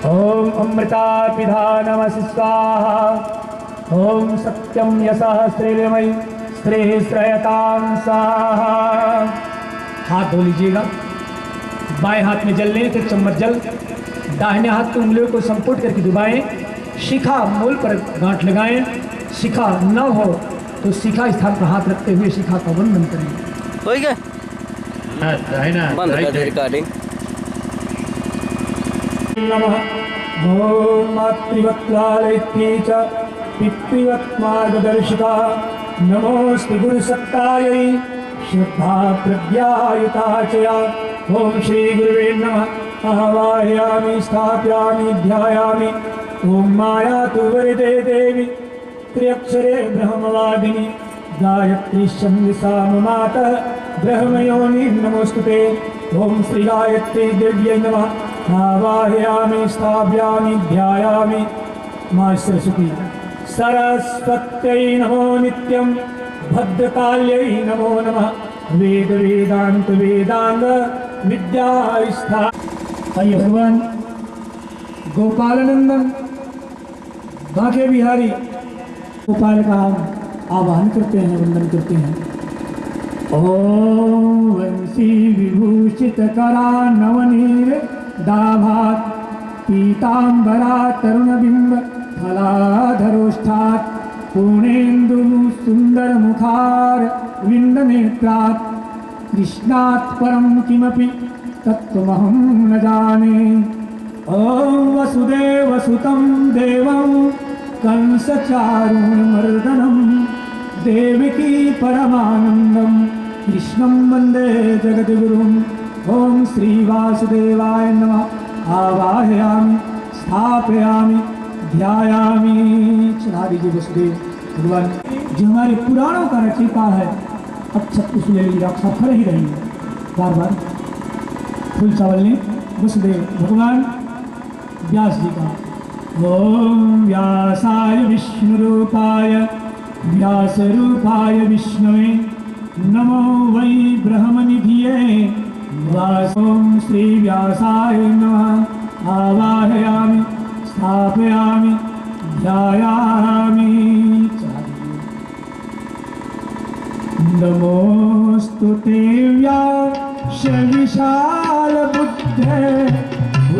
ओम अमृता पिधा नमः स्वाहा। ओम सत्यम यशः श्रीर्मयि श्री श्रयतां स्वाहा। हाथ धो लीजिएगा। बाएं हाथ में जल लें, फिर चम्मच जल दाहिने हाथ की उंगलियों को संपुट करके डुबाएं। शिखा मूल पर गांठ लगाएं। शिखा न हो तो शिखा स्थान पर हाथ रखते हुए शिखा का वंदन करें। हो गया बंद कर दे रिकॉर्डिंग। नमः ओम मातृवत्लालयित्री च पितृवत् मार्गदर्शिका नमोस्तु गुरुसत्तायै श्रद्धा प्रज्ञायुता च या। ओम श्री गुरुवे नमः। आवाहयामि स्थापयामि ध्यायामि। ओम मायातु वरदे देवी त्र्यक्षरे ब्रह्मवादिनी गायत्री छंदसा मातः ब्रह्मयोनि नमोस्तुते। ओम श्री गायत्री देव्यै नमः। आवाहयामि स्थापयामि ध्यायामि। मां सरस्वती सरस्वत्यै नमो नित्यं भद्रकाल्यै नमो नमः। वेद वेदांत वेदांग विद्यास्था। आइए भगवान गोपालानंदन बांके बिहारी गोपाल का हम आवाहन करते हैं, वंदन करते हैं। ओम वंशी विभूषित करा नवनीर दाभात पीतांबरा तरुणबिंब फलाधरोष्ठात् पूर्णेन्दु सुंदर मुखार विंदनेत्रात् कृष्णात् परम किमपि तत्त्वमहं न जाने। ओम वसुदेव सुतं देवं कंसचारुमर्दनं देवकी परमानंदं कृष्णं वंदे जगद्गुरुं। ओम श्री वासुदेवाय नमः। आवाहयामि स्थापयामि ध्यायामि। चढ़ा दीजिए वसुदेव भगवान। जो हमारे पुराणों का रचयिता है अच्छा कुछ ले लीजिए, आप सफर ही रहेंगे। बार बार फूल चावल ने वसुदेव भगवान व्यास जी का। ओम व्यासाय विष्णु रूपाय व्यास रूपाय विष्णवे नमो वै ब्रह्मनिधिये वास। ओम श्री व्यासाय नमः। आवाहयामि स्थापयामि ध्यायामि। नमोस्तुते व्यास विशाल बुद्धे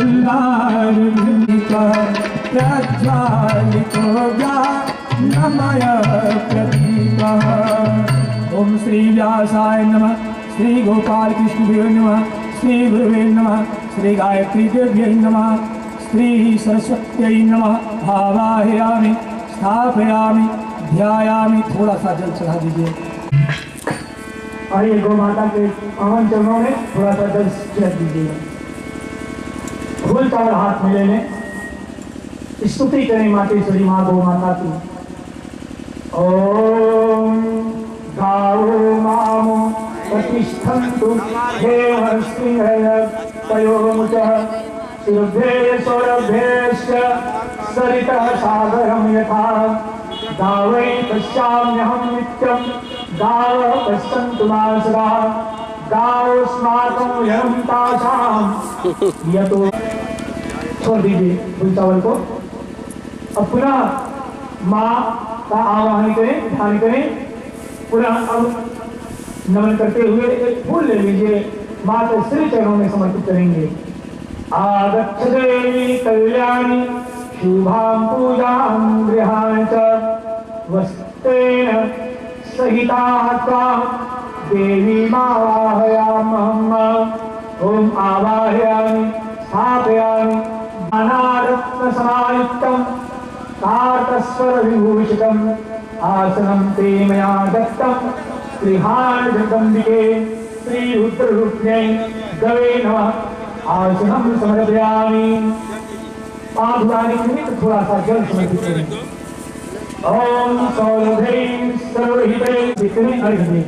उल्लारविंदित प्रज्वालितो ज्ञानमय प्रदीप। ओम श्री व्यासाय नमः। श्री गोपाल कृष्ण देव नमः। श्री गुरुवे नमः। श्री गायत्री देव्यै नमः। श्री सरस्वत्यै नमः। आवाहयामि स्थापयामि ध्यायामि। थोड़ा सा जल चढ़ा दीजिए। आइए गौ माता के पावन चरणों में थोड़ा सा जल छिड़क दीजिए। फूल चावल हाथ में ले लें। स्तुति करें मातेश्वरी माँ गौ माता की। ओम गावो मामो प्रतिष्ठन्तु देवर्षिः पयोमुचः सुरभ्ये सौरभ्यश्च सरितः सागरं यथा गावै पश्याम्यहं नित्यं गावः पश्यन्तु मां सदा गावोऽस्माकं यं तासां यतो। छोड़ दीजिए फूल चावल को। अब पुनः माँ का आवाहन करें, ध्यान करें। पुनः अब नमन करते हुए एक फूल ले लीजिए, माँ के श्री चरणों में समर्पित करेंगे। आगच्छ देवी कल्याणी शुभां पूजां गृहाण च वस्तेन सहिता त्वां देवी मावाहयामहम्। ओम आवाहयामि स्थापयामि नानारत्न समायुक्तं कार्तस्वर विभूषितम् आसनं ते मया दत्तं श्रीहान जगदम्बिके श्री रुद्ररूप्यै गवे नमः। आसनं समर्पयामि। पाँव धुलाने के लिए थोड़ा सा जल समर्पित करें। ओम सौरभे सर्वहिते विक्रमे अर्घ्ये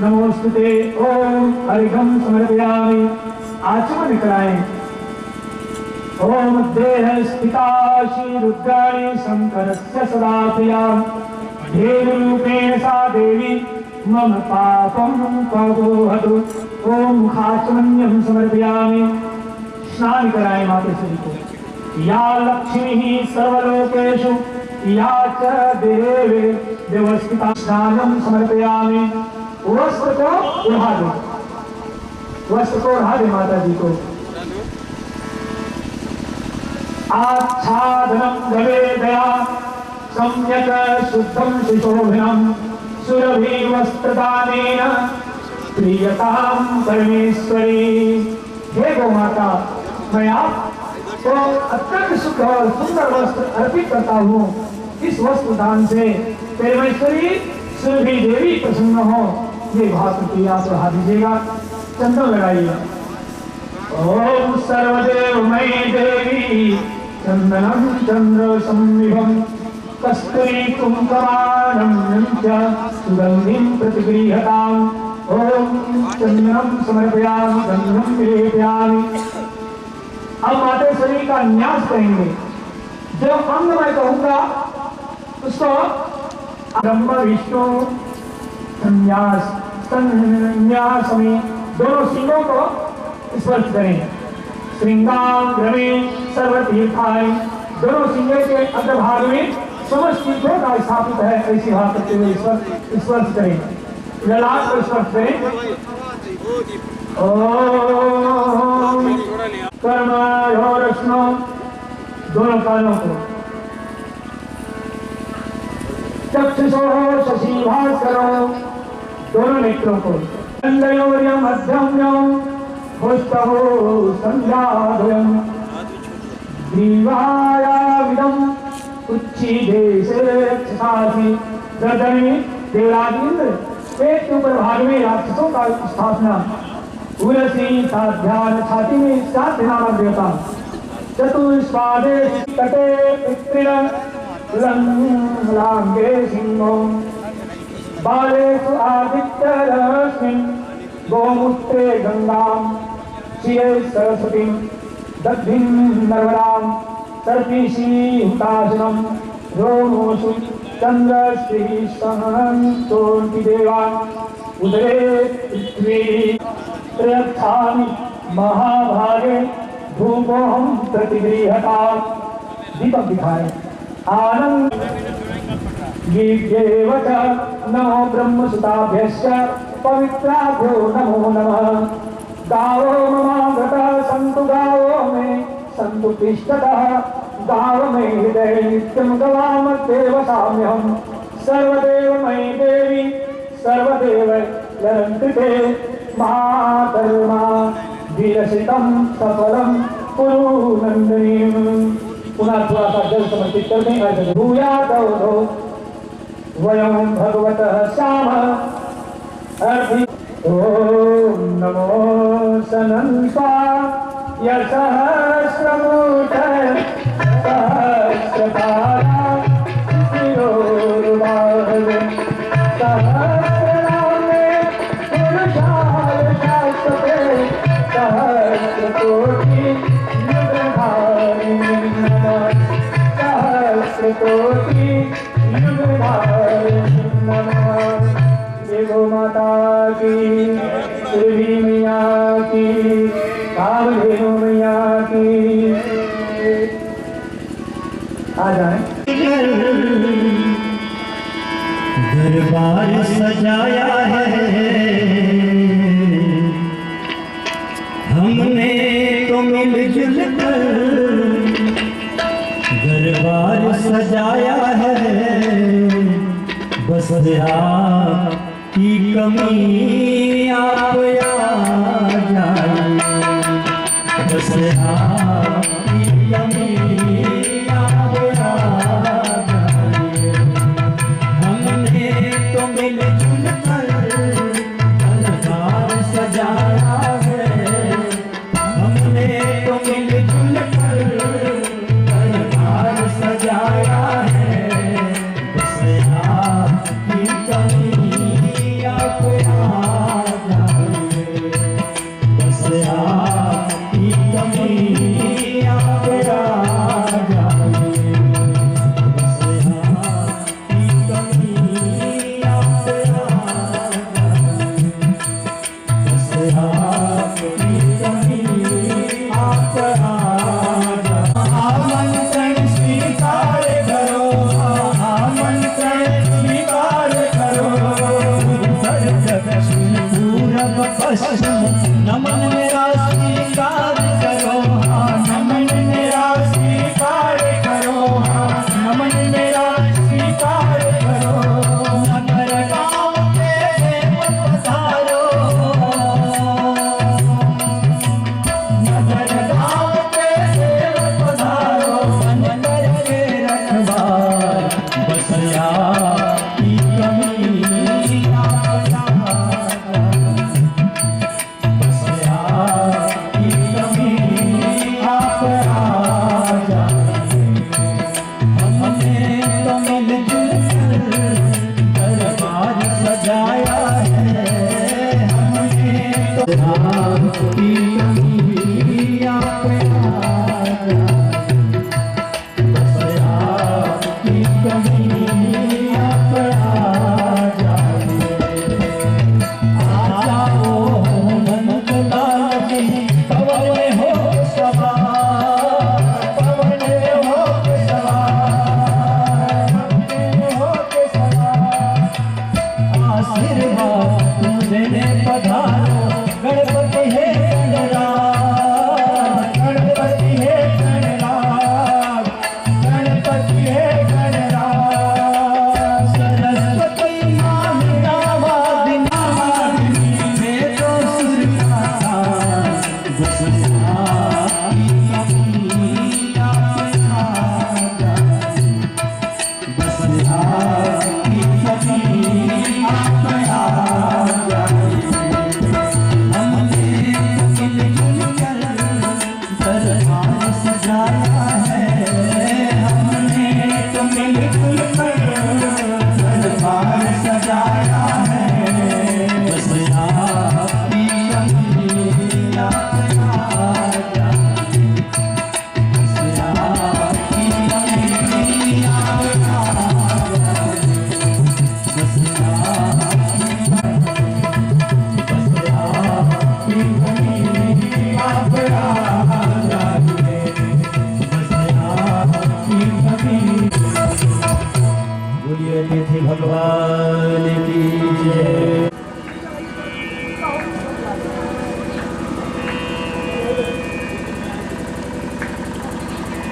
नमोस्तुते। ओम अर्घ्यं समर्पयामि। आचमन कराएं। ओम देह स्थिता श्री रुद्राणी शंकरस्य सदा प्रिया धेनुरूपेण सा देवी मम पापं प्रबोहतु। ओम मुखाचमन्यं समर्पयामि। स्नान कराए मातेश्वरी को। या लक्ष्मी सर्वलोकेषु या च देवे देवस्थिता स्नानम समर्पयामि। वस्त्र को उड़ा दो, वस्त्र को उड़ा दे माता जी को। आच्छादनम गवेदया सम्यक शुद्धम सुशोभिनम सुरभि वस्त्रदानेन प्रियताम परमेश्वरी। हे गौ माता, मैं आपको अत्यंत सुख और सुंदर वस्त्र अर्पित करता हूँ। इस वस्त्र दान से परमेश्वरी सुरभि देवी प्रसन्न हो। ये भाव की आप बढ़ा दीजिएगा, चंदन लगाइएगा। ओम सर्वदेवमयी देवी चंदनम चंद्र संविभम कस्तूरी कुंकुमानं च सुगंधिं प्रतिगृह्यताम्। ओम चंदनम समर्पयामि गंधं विलेपयामि। अब मातेश्वरी का न्यास करेंगे। जो अंग मैं कहूंगा उसको ब्रह्म विष्णु संन्यास में दोनों सिंहों को स्पर्श करें। श्रृंगाग्रमे सर्वतीर्थाय, दोनों सिंह के अग्रभाग में समस्त तीर्थों का स्थापित है। ऐसी भाव करते हुए स्पर्श करें, ललाट को स्पर्श करें। ओम कर्मयोरश्नो, दोनों कानों को। चक्षुषोः शशि भास्करो, दोनों नेत्रों को। चंद्रयोर्य मध्यम्यं पुष्पहो संध्याद्वयम् दीवायाविदम् उच्छिदेशे छासी। गर्दन में देवराज इंद्र, पेट के ऊपर भाग में राक्षसों का स्थापना। उरसी साध्यान, छाती में सात नामक देवता। चतुष्पादे तटे पितृण लांगे सिंहो बालेषु आदित्यरश्मिन् गोमूत्रे गंगाम् शिरे सरस्वतीं दग्धिं नर्मदां सर्पीशी हुताशनम् रोमोषु चंद्रश्री सहंतोन्ति देवान् उदरे पृथ्वी त्रयक्षामि महाभागे धूपोऽहं प्रतिगृह्यताम्। दीपक दिखाए। आनंद गीर्घेव च नमो ब्रह्मसुताभ्यश्च पवित्राभ्यो नमो नमः। गावो ममागतः सन्तु गावो मे सन्तु तिष्ठतः। गाव मे हृदये नित्यं गवामत्येव साम्यहम्। सर्वदेवमयी देवी सर्वदेव लरङ्कृते मातर्मा वीरसितं सफलं कुरु नन्दिनीम्। पुनः थोड़ा सा जल समर्पित कर दें। भूयादौ वयं भगवतः श्याम अर्धि। ओम नमो सनन्ताय सहस्रमूर्त सहस्रपादा शिरोरुबाहुः सहस्रनामे पुरुषाय शाश्वते सहस्रकोटि युगधारिणे नमः। सहस्रकोटि युगधारिणे नमः। गो माता की, देवी मैया की, कामधेनु मैया की। आ जाए। दरबार सजाया है हमने तो मिलजुल कर। दरबार सजाया है बस आपकी कमी आप आ जाए। बस आपकी कमी आप आ जाए। हमने तो मिलजुल कर दरबार सजाया है। हमने तो मिलजुल कर दरबार सजाया है। बस आपकी कमी आप आ जाए। बस आपकी कमी आप आ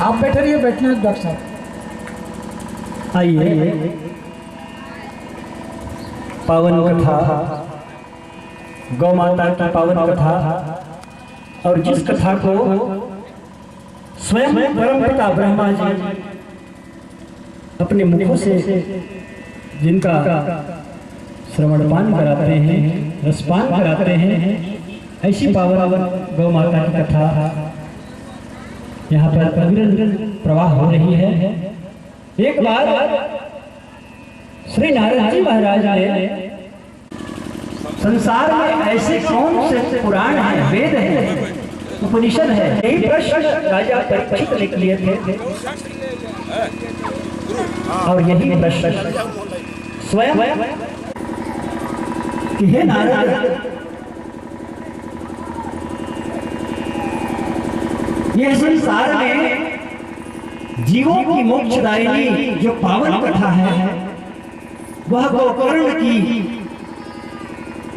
आप बैठे रहिए, बैठने हैं डॉक्टर साहब। आइए पावन कथा, गौ माता की पावन कथा, और जिस कथा को स्वयं परमपिता ब्रह्मा जी अपने मुखों से जिनका श्रवणपान कराते हैं, रसपान कराते हैं, ऐसी पावन गौ माता की कथा यहाँ पर अविरल प्रवाह हो रही है। एक बार श्री नारद जी महाराज ने संसार में ऐसे कौन से पुराण हैं, वेद हैं, उपनिषद है, यही प्रश्न राजा परीक्षित ने किए थे। और यही प्रश्न स्वयं कि हे नारद, ये संसार में जीवों की मोक्षदायिनी जो पावन कथा है, वह गोकर्ण की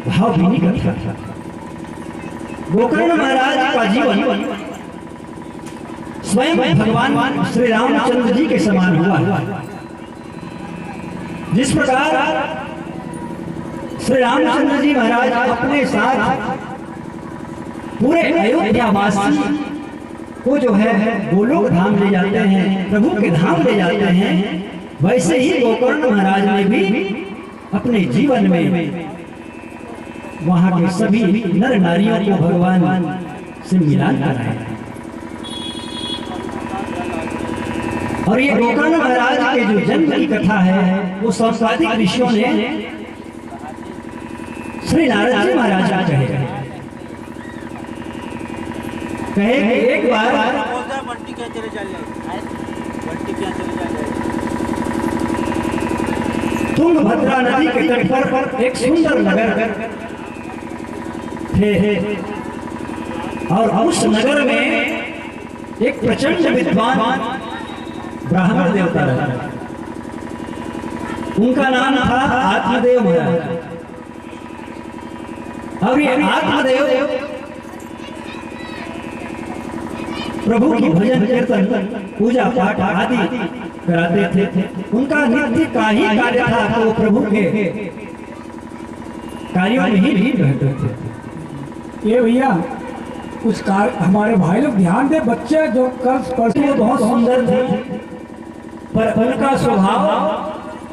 भावभीनी कथा है। गोकर्ण महाराज का जीवन स्वयं भगवान श्री रामचंद्र जी के समान हुआ। जिस प्रकार श्री रामचंद्र जी महाराज अपने साथ पूरे अयोध्यावासी को जो है गोलोक धाम ले जाते हैं, प्रभु के धाम ले जाते हैं, वैसे ही गोकर्ण महाराज ने भी अपने जीवन में वहां के सभी नर नारियों को भगवान से मिलान कराया। और ये गोकर्ण महाराज के जो जन्म की कथा है, वो संस्कारिक ऋषियों ने श्री नारद जी महाराज को कहे कि एक बार तुंगभद्रा नदी के तट पर एक सुंदर नगर थे, और उस नगर में एक प्रचंड विद्वान ब्राह्मण देवता रहता। उनका नाम था आत्मदेव महाराज। और ये आत्मदेव प्रभु की भजन कीर्तन, पूजा पाठ आदि कराते थे। उनका नित्य का ही कार्य था, तो प्रभु के कार्यों में ही लीन रहते थे। ये भैया कुछ हमारे भाई लोग ध्यान दे, बच्चे जो कल परसों बहुत सुंदर थे, पर उनका स्वभाव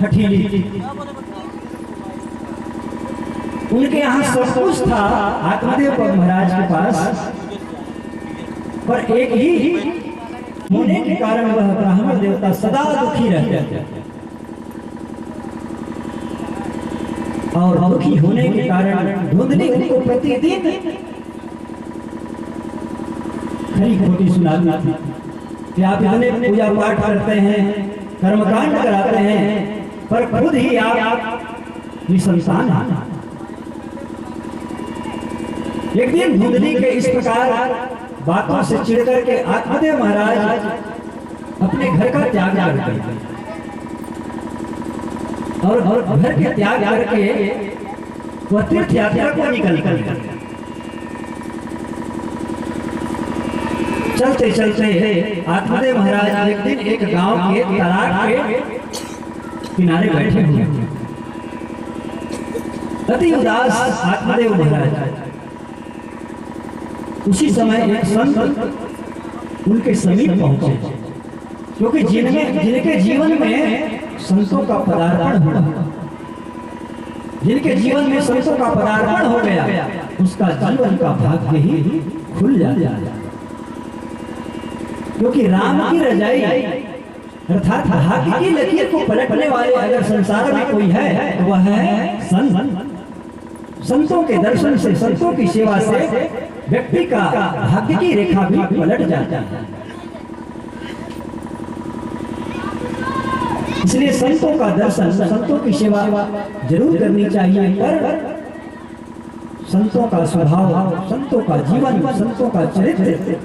हठीली थी। उनके यहाँ सब कुछ था आत्मदेव महाराज के पास, पर एक ही होने के कारण वह ब्राह्मण देवता सदा दुखी रहते थे। और दुखी होने के कारण धुंधली उनको प्रतिदिन खरी खोटी सुनाती थी कि आप इतने पूजा पाठ करते हैं, कर्मकांड कराते हैं, पर खुद ही आप निसंतान हैं। एक दिन धुंधली के इस प्रकार बातों से चिढ़ करके आत्मदेव महाराज अपने घर का त्याग करते और घर के त्याग करके वह तीर्थ यात्रा को निकल कर चलते चलते आत्मदेव महाराज एक दिन एक गांव के तालाब के किनारे बैठे हुए, अति उदास आत्मदेव महाराज। उसी समय एक संत उनके समीप पहुंचे, क्योंकि जिनके जीवन में संतों का पदार्पण हुआ, जिनके जीवन में संतों का पदार्पण हो गया, उसका जीवन का भाग्य ही खुल जाता। क्योंकि राम की रजाई अर्थात भाग्य की लकीर को पलटने वाले अगर संसार में कोई है तो वह है संत। संतों के दर्शन से, संतों की सेवा से व्यक्ति का भाग्य की रेखा भी पलट जाता है। इसलिए संतों का दर्शन, संतों की सेवा जरूर करनी चाहिए, पर संतों का स्वभाव, संतों का जीवन, संतों का चरित्र,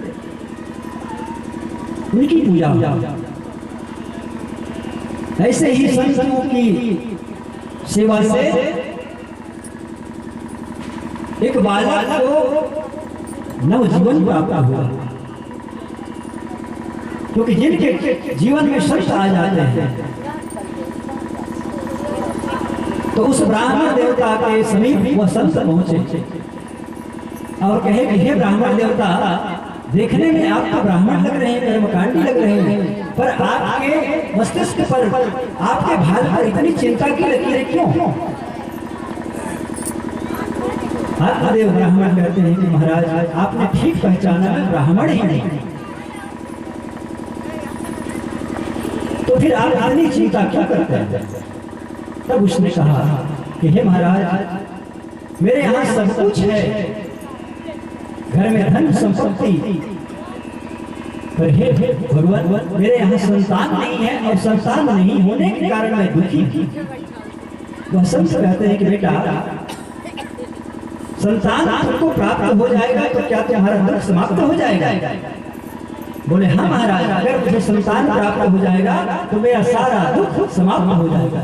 उनकी पूजा। ऐसे ही संतों की सेवा से एक बालक को नवजीवन प्राप्त हुआ। क्योंकि जिनके जीवन में संत आ जाते हैं तो उस ब्राह्मण देवता के समीप वह संत पहुंचे और कहे कि हे ब्राह्मण देवता, देखने में आप तो ब्राह्मण लग रहे हैं, कर्मकांडी लग रहे हैं, पर आपके मस्तिष्क पर, आपके भाल पर इतनी चिंता की लकीरें क्यों? देव ब्राह्मण कहते हैं कि महाराज आपने ठीक पहचाना, मैं ब्राह्मण ही नहीं, तो फिर आप इतनी चिंता क्यों करते हैं? तब उसने कहा कि हे महाराज, मेरे यहाँ सब कुछ है, घर में धन संपत्ति, पर हे भगवान मेरे यहाँ संतान नहीं है और संतान नहीं होने के कारण मैं दुखी हूँ। वह संत कहते हैं कि बेटा, संतान तुमको प्राप्त हो जाएगा तो क्या तुम्हारा दुख समाप्त हो जाएगा? बोले हाँ महाराज, अगर मुझे संतान प्राप्त हो जाएगा तो मेरा सारा दुख समाप्त हो जाएगा।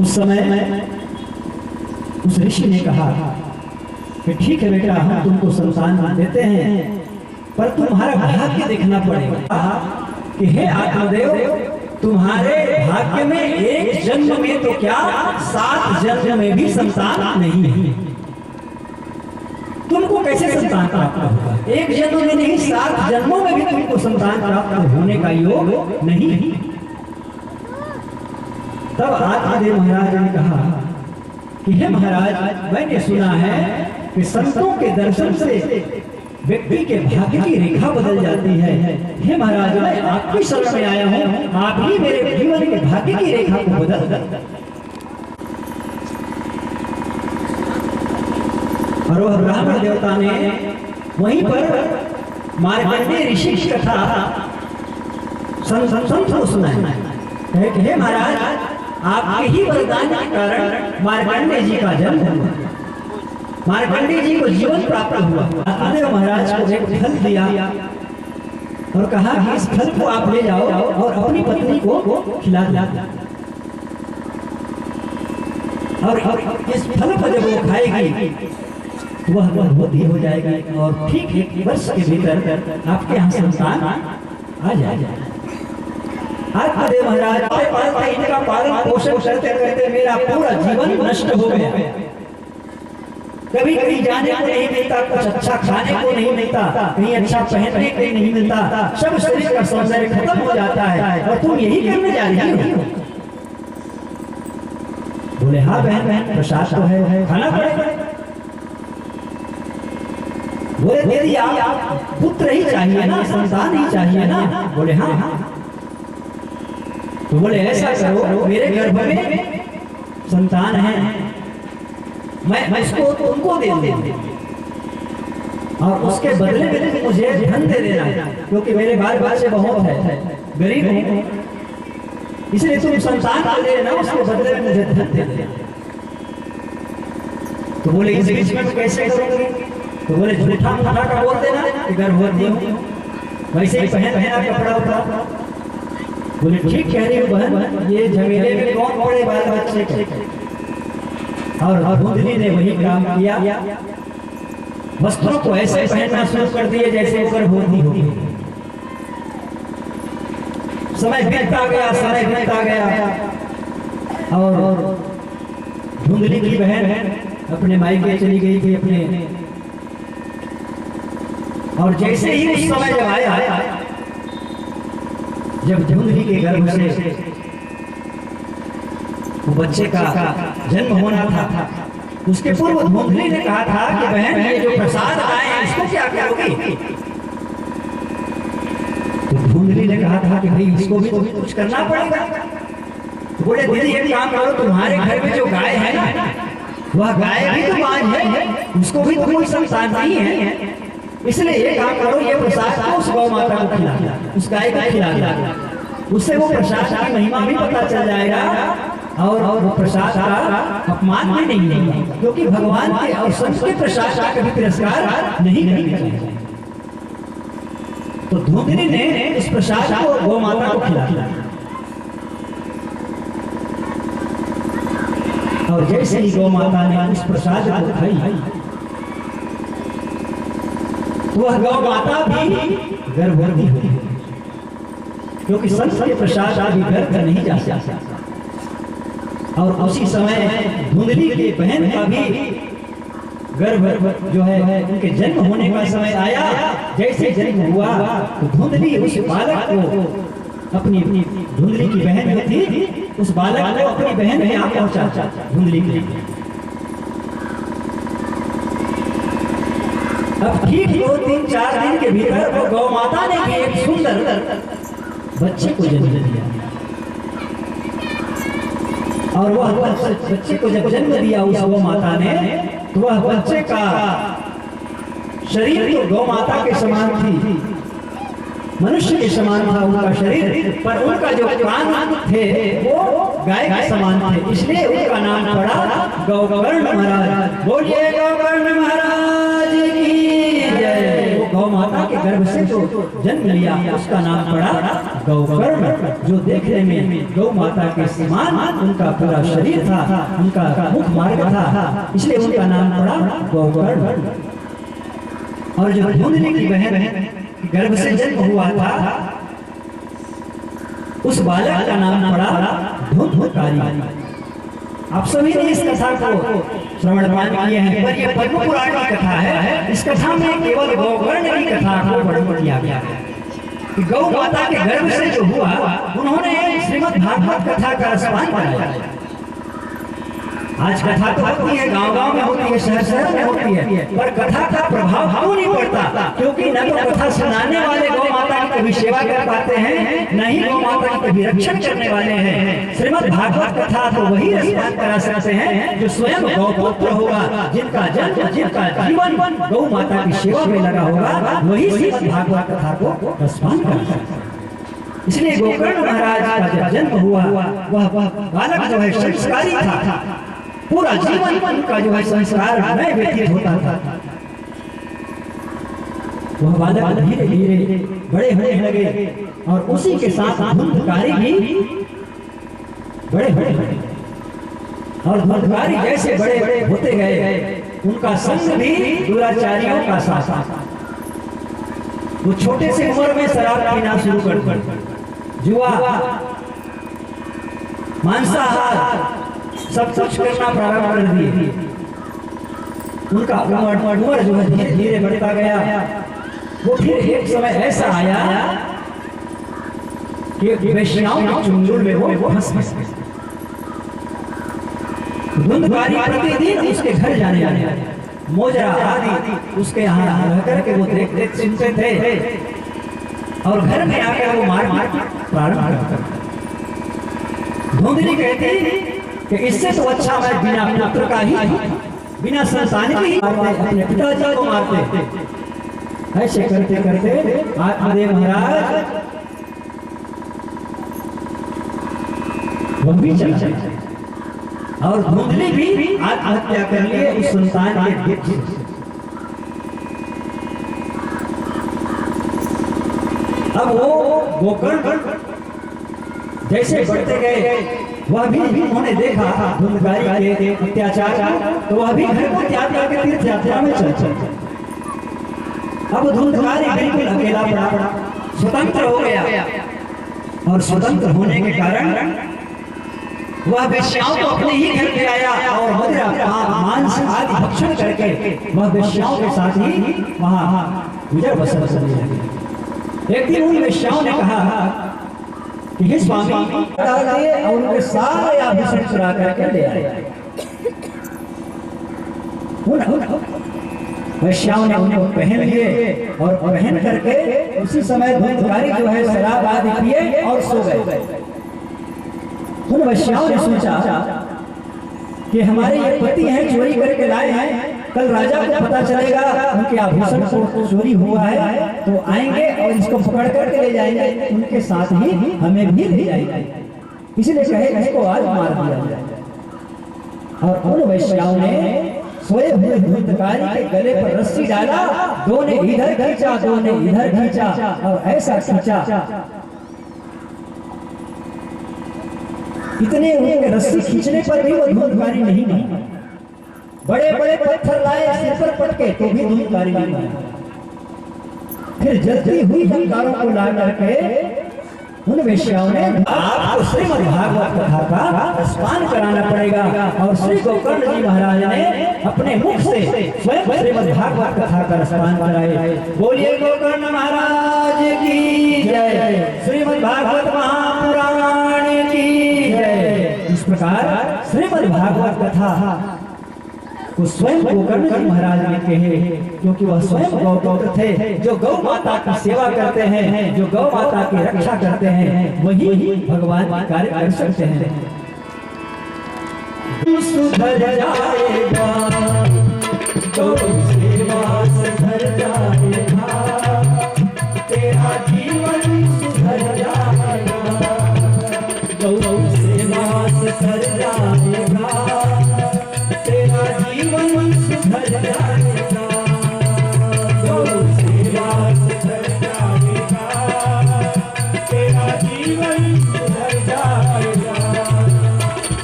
उस समय में उस ऋषि ने कहा कि ठीक है बेटा, हम तुमको संतान देते हैं, पर तुम्हारा भाग्य देखना पड़ेगा। कि हे आत्मदेव, तुम्हारे भाग्य में एक जन्म में तो क्या 7 जन्म में भी संतान नहीं है। तुमको कैसे संतान प्राप्त होगा? एक जन्म में नहीं, 7 जन्मों में भी तुमको संतान प्राप्त होने का योग नहीं। तब आत्मदेव महाराज ने कहा कि हे महाराज, मैंने सुना है कि संतों के दर्शन से व्यक्ति के भाग्य की रेखा बदल जाती है। हे महाराज, मैं आपकी शरण में आया हूँ, आप ही मेरे जीवन के भाग्य की रेखा को बदल दो। और वह ब्राह्मण देवता ने वहीं पर मार्कंडेय ऋषि की कथा संत को सुनाई। हे महाराज, आपके ही वरदान के कारण मार्कंडेय जी का जन्म हुआ, मार्कंडेय जी को जीवन प्राप्त हुआ। आत्मदेव महाराज को एक फल दिया और कहा कि इस फल को आप ले जाओ और अपनी पत्नी को खिला दो। और इस फल को जब वो खाएगी वह गर्भवती हो जाएगी और ठीक 1 वर्ष के भीतर आपके यहाँ संतान आ जाएगा। आत्मदेव महाराज इनका पालन पोषण करते करते मेरा पूरा जीवन नष्ट हो गया। कभी कहीं जाने को नहीं मिलता, कुछ अच्छा खाने को नहीं मिलता, कहीं अच्छा पहनने को नहीं मिलता, सब शरीर का सौंदर्य खत्म हो जाता है और तुम यही करने जा रही हो। बोले हाँ बहन, प्रसाद तो है, खाना पड़ेगा। बोले दीदी, आप पुत्र ही चाहिए ना, संतान ही चाहिए ना? बोले हाँ। तो बोले ऐसा करो, मेरे गर्भ में संतान है, मैं इसको तुमको दे दूं और उसके बदले में मुझे धन दे देना, क्योंकि मेरे बाल से बहुत है, गरीब हूं, इसलिए तुम संतान को दे देना, उसके बदले में मुझे धन दे देना। तो बोले इस बीच में कैसे करोगे? तो बोले झूठा मूठा का बोल देना कि गर्भवती हूं, वैसे ही पहना कपड़ा उठा। बोले ठीक कह रही हो बहन, ये झमेले में कौन पड़े बाल बच्चे के? और धुंधली ने वही काम किया, वस्त्रों को ऐसे पहनना शुरू कर दिए जैसे गर्भवती हो। समय बीतता गया और धुंधली की बहन अपने मायके चली गई थी अपने। और जैसे ही उस समय जब आया, जब धुंधली के गर्भ से बच्चे का जन्म होना था, उसके पूर्व धुंधली ने कहा था कि बहन, ये जो प्रसाद आए इसको क्या करोगी? तो धुंधली ने कहा था कि भाई इसको भी तो कुछ करना पड़ेगा। तो बोले दीदी एक काम करो, तुम्हारे घर में जो गाय है ना, वह गाय भी तो बांझ है, उसको भी तो कोई संतान नहीं है, इसलिए ये काम करो, ये प्रसाद को उस गौ माता को खिला, उस गाय को खिला दो, उससे वो प्रसाद की महिमा भी पता चल जाएगा और वो प्रसाद का अपमान भी नहीं होगा, क्योंकि भगवान के और संत के प्रसाद का कभी तिरस्कार नहीं करना चाहिए। तो धुंधली ने इस प्रसाद को गौ माता को खिलाया और जैसे ही गौ माता ने उस प्रसाद को खाई वह गौ माता भी गर्भवती हुई, क्योंकि संत के प्रसाद आदि व्यर्थ नहीं जा सकता। और उसी समय धुंधली की बहन का भी गर्भ जो है उनके जन्म होने का समय आया। जैसे जन्म हुआ तो धुंधली उस बालक को अपनी धुंधली की बहन जो थी उस बालक को अपनी बहन में यहाँ पहुंचा धुंधली के लिए। अब ठीक 2-3-4 दिन के भीतर वो गौ माता ने भी एक सुंदर बच्चे को जन्म दिया। और वह बच्चे को जब जन्म दिया उस गौ माता ने, तो वह बच्चे का शरीर तो गौ माता के समान थी, मनुष्य के समान था उनका शरीर, पर उनका जो कान थे वो गाय के समान थे, इसलिए उनका नाम पड़ा गौकर्ण महाराज। बोलिए गौकर्ण महाराज की जय। गौ माता के गर्भ से जो जन्म लिया उसका नाम पड़ा गौकर्ण, जो देखने में गौ माता के समान उनका पूरा शरीर था, उनका मुख मार्ग था, इसलिए उनका नाम पड़ा गौकर्ण। और जो धुंधली की बहन गर्भ से जन्म हुआ था उस बालक का नाम पड़ा धुंधकारी। आप सभी ने इस कथा को श्रवण पान किए हैं, पर यह पद्म पुराण की कथा है। इस कथा में केवल गौकर्ण की कथा को वर्णन किया गया है कि गौ माता के गर्भ से जो हुआ उन्होंने श्रीमद् भागवत कथा का रसपान कराया। आज कथा तो होती है, गांव-गांव में होती है, शहर-शहर में होती है, पर कथा का प्रभाव क्यों नहीं पड़ता? क्योंकि न तो कथा सुनाने वाले गौ माता की कभी सेवा कर पाते हैं, न ही गौ माता की कभी रक्षण करने वाले हैं। श्रीमद् भागवत कथा तो वही रसपान करा सकते हैं जो स्वयं गौपुत्र होगा, जिनका जन्म, जिनका जीवन गौ माता की सेवा में लगा होगा, वही श्रीमद् भागवत कथा को रसपान कर सकते हैं। इसलिए गौकर्ण महाराज का जब जन्म हुआ वह बालक जो है संस्कारी था, पूरा जीवन उनका जो है संस्कार में व्यतीत होता था। वह बालक धीरे धीरे बड़े होने लगे और उसी के साथ धुंधकारी भी बड़े बड़े और धुंधकारी जैसे बड़े बड़े होते गए उनका संग भी दुराचारियों का साथ। वो छोटे से उम्र में शराब पीना शुरू कर, जुआ, मांसाहार सब कुछ करना प्रारंभ कर दिए। उनका उम्र जो है धीरे धीरे बढ़ता गया। वो फिर एक समय ऐसा आया कि वेश्याओं के चुंगल में वो फंस गए। धुंधकारी प्रतिदिन उसके घर जाने मोजरा आदि उसके यहाँ रह करके वो देख सुनते थे और घर में आकर वो मार प्रारंभ करते। धुंधली कहती कि इससे तो अच्छा मैं बिना पुत्र का ही, बिना संतान के ही अपने पिताजी को मारते। ऐसे करते करते आत्मदेव महाराज वह भी चला और धुंधली भी आत्महत्या कर लिए उस संतान के दुख से। अब वो गोकर्ण जैसे बढ़ते गए वह भी उन्होंने देखा धुंधकारी के अत्याचार, तो वह भी घर को त्याग करके तीर्थ यात्रा में चल। अब धुंधकारी बिल्कुल अकेला पड़ा, स्वतंत्र हो गया और स्वतंत्र होने के कारण वह वेश्याओं को अपने ही घर पे आया और मदिरा मांस आदि भक्षण करके वह वेश्याओं के साथ ही वहां गुजर बसर करने लगे। एक दिन उन वेश्याओं ने कहा कि हे स्वामी, और उनके सारे आभूषण चुरा करके ले आए। वेश्याओं ने उनको पहन लिए और पहन करके उसी समय धुंधकारी जो है शराब आदि पिए और सो गए। उन वेश्याओं ने सोचा कि हमारे ये पति हैं, चोरी करके लाए हैं, कल राजा को पता चलेगा उनके आभूषण को चोरी हुआ है तो आएंगे और इसको पकड़ करके ले जाएंगे, उनके साथ ही हमें भी ले जाएंगे, इसलिए कहे इसको आज मार दिया जाए। और उन वेश्याओं ने सोए हुए धुंधकारी के गले पर रस्सी डाला, दो ने इधर खींचा, दो ने इधर खींचा और ऐसा खींचा, इतने उनके रस्सी खींचने पर भी वो धुंधकारी नहीं माना। बड़े बड़े पत्थर लाए सिर पर पटके तो भी धुंधकारी नहीं माना। फिर जलती हुई गंगारों को ला करके उन वेश्याओं ने आपको श्रीमद् भागवत कथा का स्नान कराना पड़ेगा। और श्री गोकर्ण जी महाराज ने अपने मुख से स्वयं श्रीमद् भागवत कथा का स्नान कराए। बोलिए गोकर्ण महाराज की जय, श्रीमद् भागवत महापुराण की जय। इस प्रकार श्रीमद् भागवत कथा वो स्वयं गोकर्ण जी महाराज ने कहे, क्योंकि वह स्वयं गौपुत्र थे, जो गौ माता की सेवा करते हैं, जो गौ माता की रक्षा करते हैं, वही भगवान कार्य कर सकते हैं। सुधर जाएगा गौ सेवा सुधर जाएगा, तेरा जीवन सुधर जाएगा, गौ सेवा सुधर जाएगा, तेरा जीवन सुधर जाएगा, गौ सेवा सुधर जाएगा, तेरा जीवन सुधर जाएगा,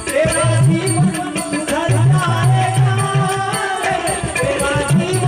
तेरा जीवन सुधर जाएगा, तेरा जीवन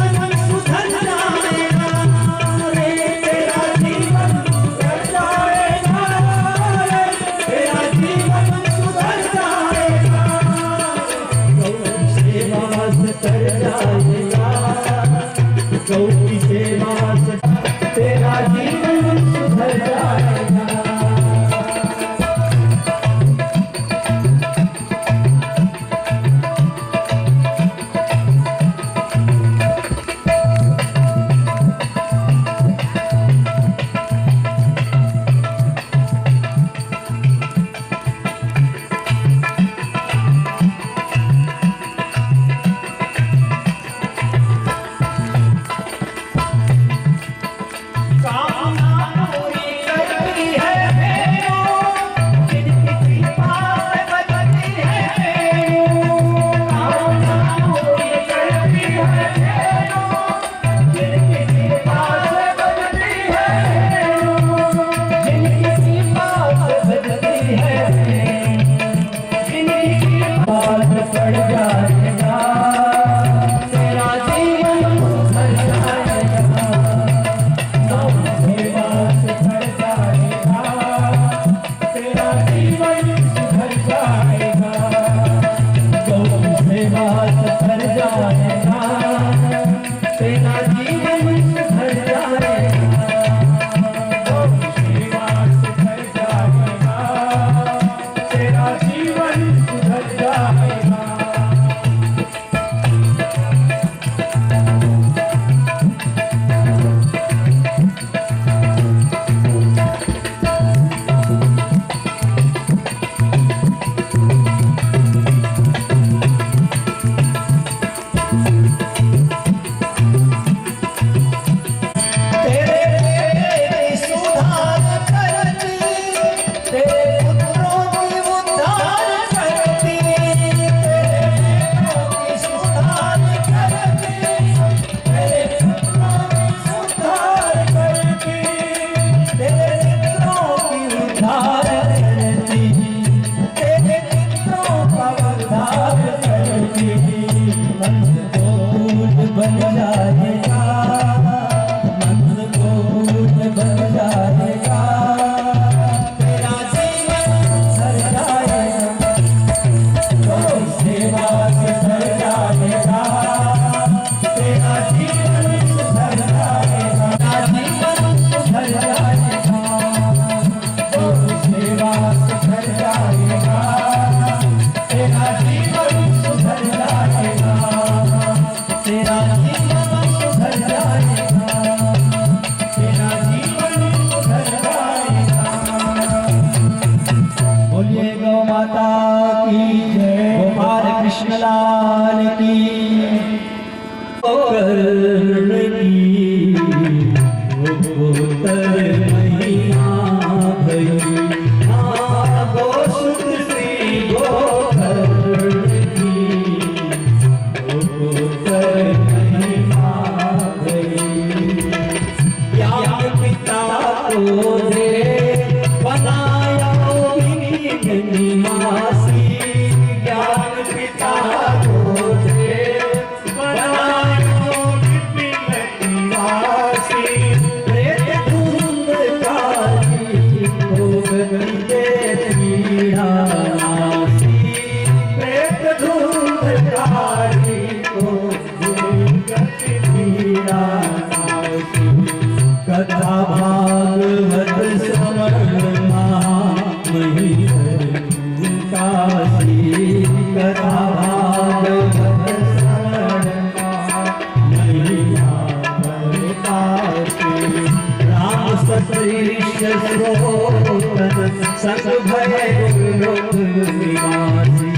संग भय गोलोक निवासी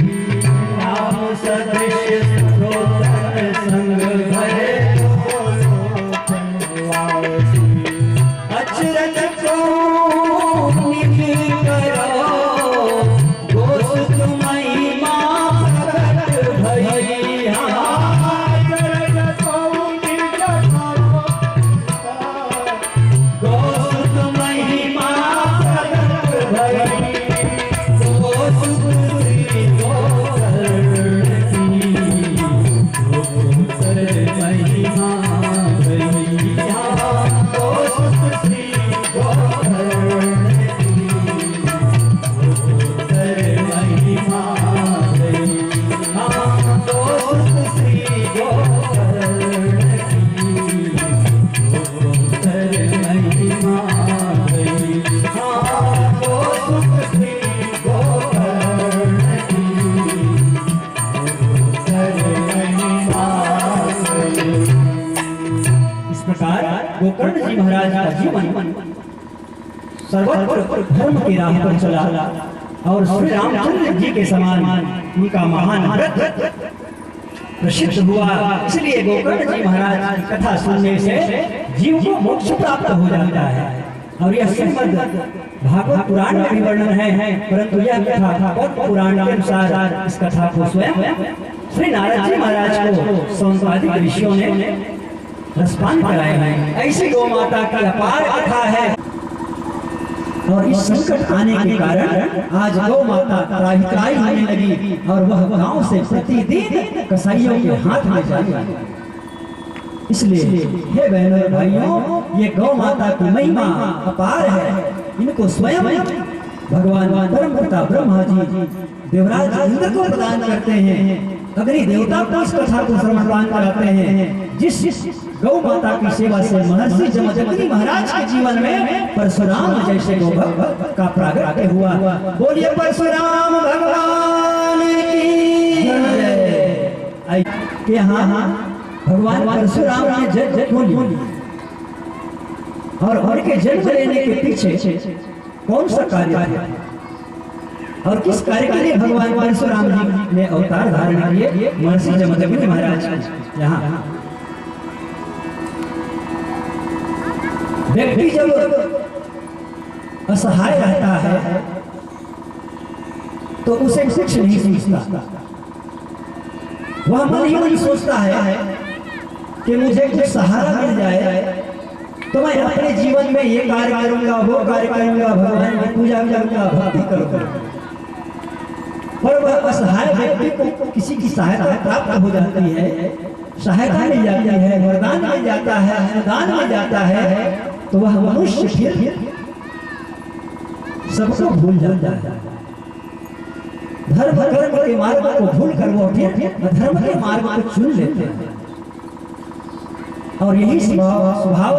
राम सदृश सुधोधन संग भय गोलोक निवासी अचरज को निधि करो गोस महिमा प्रकट भैया गोकर्ण जी महाराज का जीवन सर्वत्र धर्म की राह पर चला और श्री रामचंद्र जी के समान उनका महान व्रत प्रसिद्ध हुआ। इसलिए गोकर्ण जी महाराज की कथा सुनने से जीव को मोक्ष प्राप्त हो जाता है। और यह श्रीमद् भागवत पुराण में भी वर्णन है, परंतु यह कथा पद्म पुराण के अनुसार इस कथा को स्वयं श्री नारद जी महाराज को सौनकादिक ऋषियों ने रसपान कराए हैं। ऐसी गौ माता की अपार कथा है। और इस संकट आने के कारण आज गौ माता त्राहित्राही होने लगी और वह गांव से प्रतिदिन कसाईयों के हाथ में जाती। इसलिए हे बहनों भाइयों, ये गौ माता की महिमा अपार है। इनको स्वयं भगवान धर्मपिता ब्रह्मा जी देवराज इंद्र को प्रदान करते हैं। अग्नि देवता को इस कथा को श्रवण कराते हैं। जिस गौ माता की सेवा से महर्षि जमदग्नि महाराज के जीवन में परशुराम जैसे गौ भक्त का प्रागट्य हुआ। बोलिए परशुराम भगवान की जय। यहाँ भगवान परशुराम ने जन्म क्यों लिया और उनके जन्म लेने के पीछे कौन सा कार्य था और किस कार्य के लिए भगवान परशुराम जी ने अवतार धारण किए महर्षि जमदग्नि महाराज। यहाँ व्यक्ति जब असहाय रहता है तो उसे कुछ नहीं सोचता। वह मन ही मन सोचता है कि मुझे कुछ सहारा मिल जाए तो मैं अपने जीवन में ये कार्य करूंगा, वो कार्य करूंगा, भगवान की पूजा करूंगा, भक्ति करूंगा। पर वह असहाय व्यक्ति को किसी की सहायता प्राप्त हो जाती है, सहायता मिल जाती है, वरदान मिल जाता है, अनुदान मिल जाता है, तो वह मनुष्य फिर सबको भूल जाता है। धर्म कर्म के मार्ग को भूल कर वो फिर धर्म के मार्ग को चुन लेते हैं। और यही स्वभाव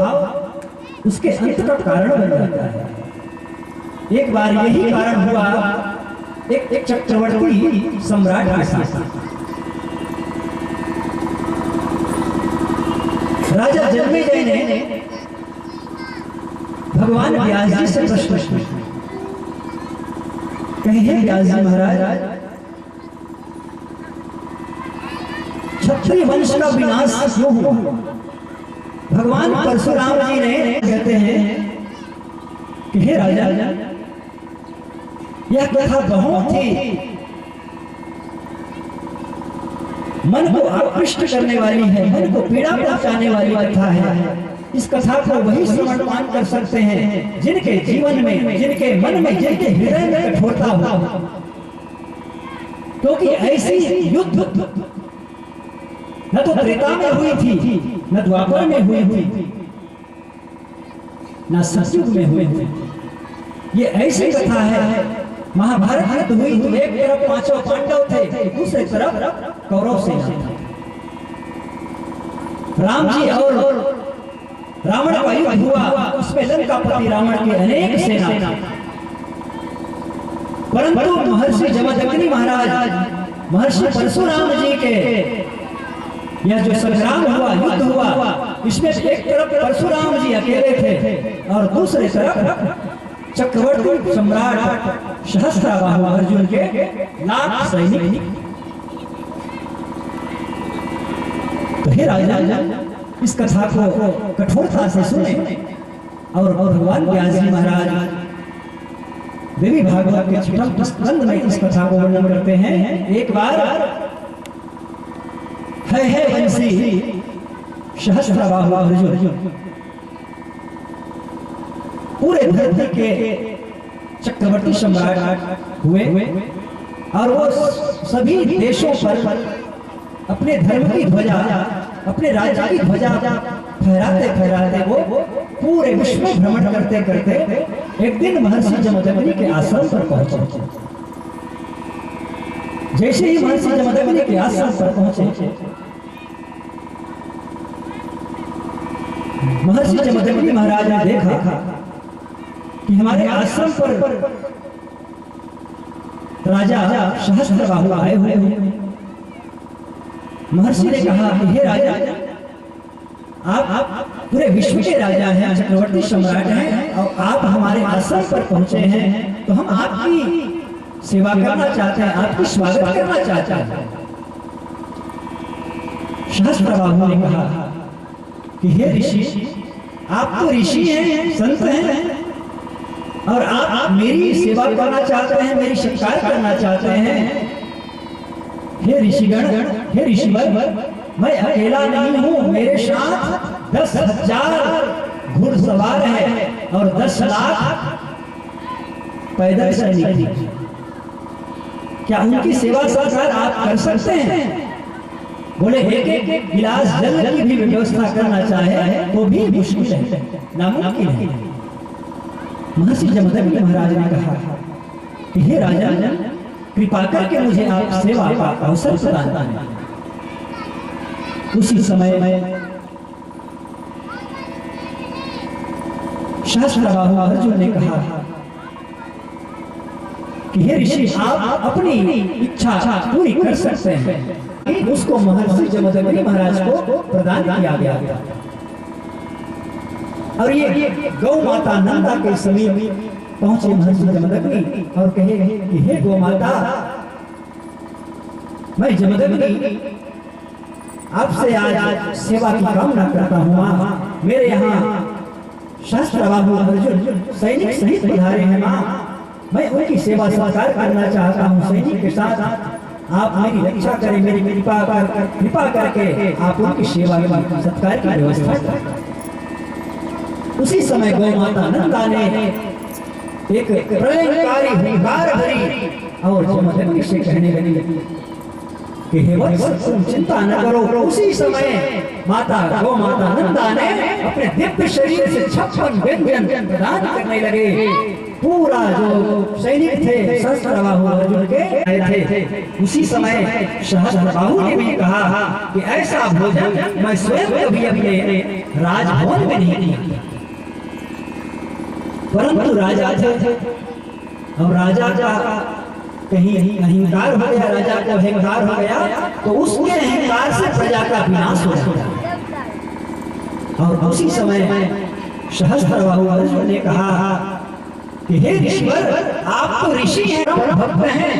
उसके अंत का कारण बन जाता है। एक बार यही कारण हुआ एक चक्रवर्ती सम्राट के साथ। राजा जन्मेजय ने भगवान व्यास जी से प्रश्न किया, कहे व्यास जी महाराज, क्षत्रिय वंश का विनाश क्यों हुआ? भगवान परशुराम जी ने कहते हैं कि हे राजा, यह कथा बहुत ही मन को आकृष्ट करने वाली है, मन को पीड़ा पहुंचाने वाली कथा है। इस कथा को वही श्रवण मान कर सकते हैं जिनके जीवन में, जिनके मन में, जिनके हृदय में कठोरता हो। क्योंकि ऐसी युद्ध न तो त्रेता में हुई थी, न द्वापर में हुई थी, न सतयुग में हुई थी। ये ऐसी कथा है। महाभारत युद्ध हुई तो एक तरफ पांचों पांडव थे, दूसरी तरफ कौरव सेना थी। राम जी और रावण का युद्ध हुआ, उसमें लंकापति रावण की अनेक सेना। परंतु महर्षि जमदग्नि महाराज, महर्षि परशुराम जी के यह जो संग्राम हुआ, युद्ध हुआ, इसमें एक तरफ परशुराम जी अकेले थे और दूसरी तरफ चक्रवर्ती सम्राट सहस्त्रबाहु अर्जुन के लाख सैनिक। तो हे राजा, इस कथा को कठोरता से सुने और भगवान व्यास जी महाराज देवी भागवत के छठम स्कंद में इस कथा को वर्णन करते हैं। एक बार है वंशी सहस्त्रबाहु अर्जुन पूरे धरती के चक्रवर्ती सम्राट हुए और वो सभी देशों पर अपने धर्म की ध्वजा, अपने राज्य की ध्वजा फहराते फहराते वो पूरे विश्व में भ्रमण करते करते एक दिन महर्षि जमदग्नि के आश्रम पर पहुंचे। जैसे ही महर्षि जमदग्नि के आश्रम पर पहुंचे, महर्षि जमदग्नि महाराज ने देखा कि हमारे आश्रम पर राजा सहस्त्रबाहु आए हुए हैं। महर्षि ने कहा कि हे राजा, आप पूरे विश्व के राजा हैं, चक्रवर्ती सम्राट हैं और आप हमारे आश्रम पर पहुंचे हैं, तो हम आपकी सेवा करना चाहते हैं, आपकी स्वागत करना चाहते हैं। सहस्त्रबाहु ने कहा कि हे ऋषि, आप तो ऋषि हैं, संत हैं और आप मेरी सेवा करना चाहते हैं, मेरी सत्कार करना चाहते हैं। हे ऋषिगण, हे ऋषिवर, मैं अकेला नहीं हूँ, मेरे साथ 10,000 घुड़सवार हैं और 10 लाख पैदल सैनिक। क्या उनकी सेवा सत्कार आप कर सकते हैं? बोले एक गिलास जल की भी व्यवस्था करना चाहे तो भी मुश्किल है, नामुमकिन है। महर्षि जमदग्नि महाराज ने कहा कि हे राजा, कृपा करके मुझे आप सेवा का अवसर प्रदान करें। उसी समय सहस्त्रबाहु अर्जुन ने कहा कि हे ऋषि, आप अपनी इच्छा पूरी कर सकते हैं। उसको महर्षि जमदग्नि महाराज को प्रदान किया गया और ये गौ माता नंदा के समीप पहुंचे महर्षि जमदग्नि और कहे कि हे गौ माता, मैं जमदग्नि आपसे आज सेवा की कामना करता हूँ। मेरे यहाँ सहस्त्रबाहु अर्जुन सैनिक सहित पधारे हैं माँ, मैं उनकी सेवा सत्कार करना चाहता हूँ। सैनिक के साथ आप मेरी रक्षा करें, मेरी कृपा करके आप उनकी सेवा की सत्कार की व्यवस्था करें। उसी समय गौ माता नंदा ने एक प्रलयकारी हुंकार भरी और जमदग्नि से कहने लगी कि हे वत्स, तुम चिंता न करो। उसी समय गौ माता नंदा ने अपने दिव्य शरीर से 56 व्यंजन प्रदान करने लगे। पूरा जो सैनिक थे सहस्त्रबाहु अर्जुन के आए थे। उसी समय सहस्त्रबाहु ने भी कहा कि ऐसा भोजन मैं स्वयं कभी अपने राजभवन में नहीं किया। परंतु राजा थे और राजा का कहीं अहंकार हो गया, राजा का अहंकार हो गया तो उसके अहंकार से प्रजा का विनाश हो जाता। और उसी समय सहस्त्रबाहु अर्जुन ने कहा कि हे ऋषिवर, आप तो ऋषि हैं, भक्त हैं।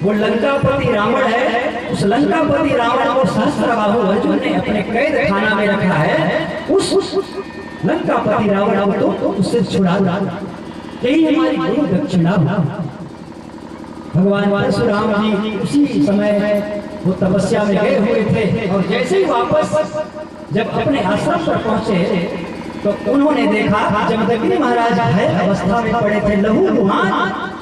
वो लंकापति रावण है, उस लंकापति रावण को सहस्त्रबाहु अर्जुन ने अपने कैद खाना में रखा है। उस लंकापति रावण को तो उससे छुड़ा यही हमारी गुरु दक्षिणा। भगवान परशुराम जी उसी समय वो तपस्या में गए हुए थे और जैसे ही वापस जब अपने आश्रम पर पहुंचे तो उन्होंने देखा जमदग्नि महाराज घायल अवस्था में पड़े थे। लहूलुहान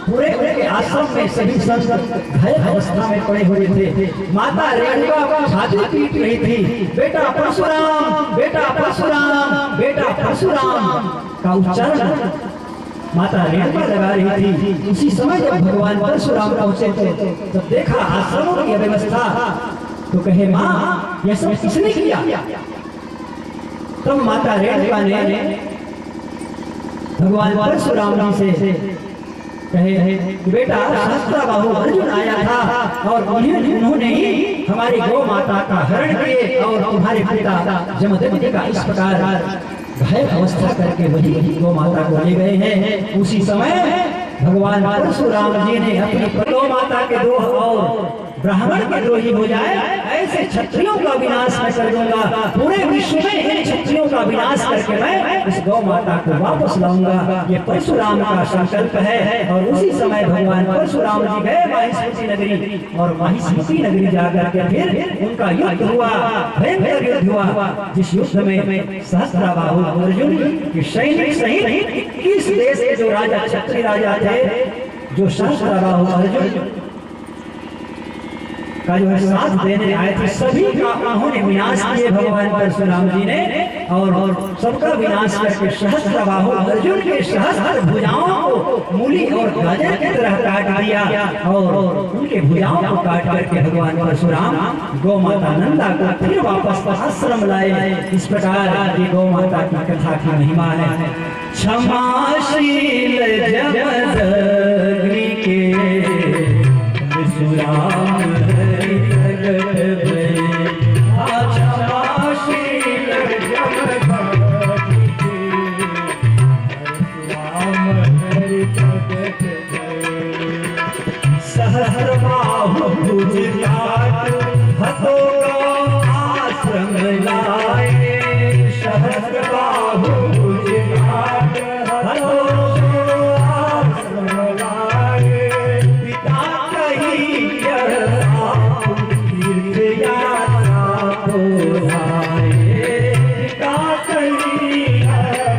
पूरे उनके आश्रम में सभी संत घायल अवस्था में पड़े हुए थे। माता रेणुका छाती पीट रही थी, बेटा परशुराम, बेटा परशुराम, बेटा परशुराम का उच्चारण माता रेणुका लगा रही थी। उसी समय जब भगवान परशुराम पहुंचे तो देखा आश्रमों की व्यवस्था, तो कहे माँ यह सब किसने किया? तब माता रेणुका ने भगवान परशुराम जी से कहे बेटा सहस्त्रबाहु अर्जुन आया था और उन्होंने ही हमारी गौ माता का हरण किए और तुम्हारे पिता जमदग्नि का इस प्रकार घायल अवस्था करके वही गौ माता को ले गए हैं। उसी समय भगवान परशुराम जी ने अपनी गौ माता के द्रोह और ब्राह्मण के द्रोही हो जाए ऐसे क्षत्रियों का विनाश मैं कर दूंगा, पूरे विश्व में इन क्षत्रियों का विनाश करके मैं इस गौ माता को वापस लाऊंगा। ये परशुराम का संकल्प है। और उसी समय भगवान परशुराम जी गए माहिष्मती नगरी, और माहिष्मती नगरी जाकर के फिर उनका युद्ध हुआ, भयंकर युद्ध हुआ, जिस युद्ध में सहस्त्रबाहु अर्जुन के सैनिक सहित 21 देश के जो राजा क्षत्रिय राजा थे, जो सहस्त्रबाहु अर्जुन का जो है साथ देने आए थे, सभी का उन्होंने विनाश किए भगवान परशुराम जी ने। और सबका विनाश करके सहस्त्रबाहु अर्जुन के सहस्त्र भुजाओं को मूली और गाजर की तरह काट दिया, और उनके भुजाओं को काट करके भगवान परशुराम गौ माता नंदा को फिर वापस आश्रम लाए। इस प्रकार ये गौ माता की कथा की महिमा है। क्षमाशील जमदग्नि के परशुराम सहस्त्रबाहु भुज काट हथों आश्रम लाए, सहस्त्रबाहु भुज काट हथों आश्रम लाए। पिता कही तीर्थ यात्रा को लाए, पिता कही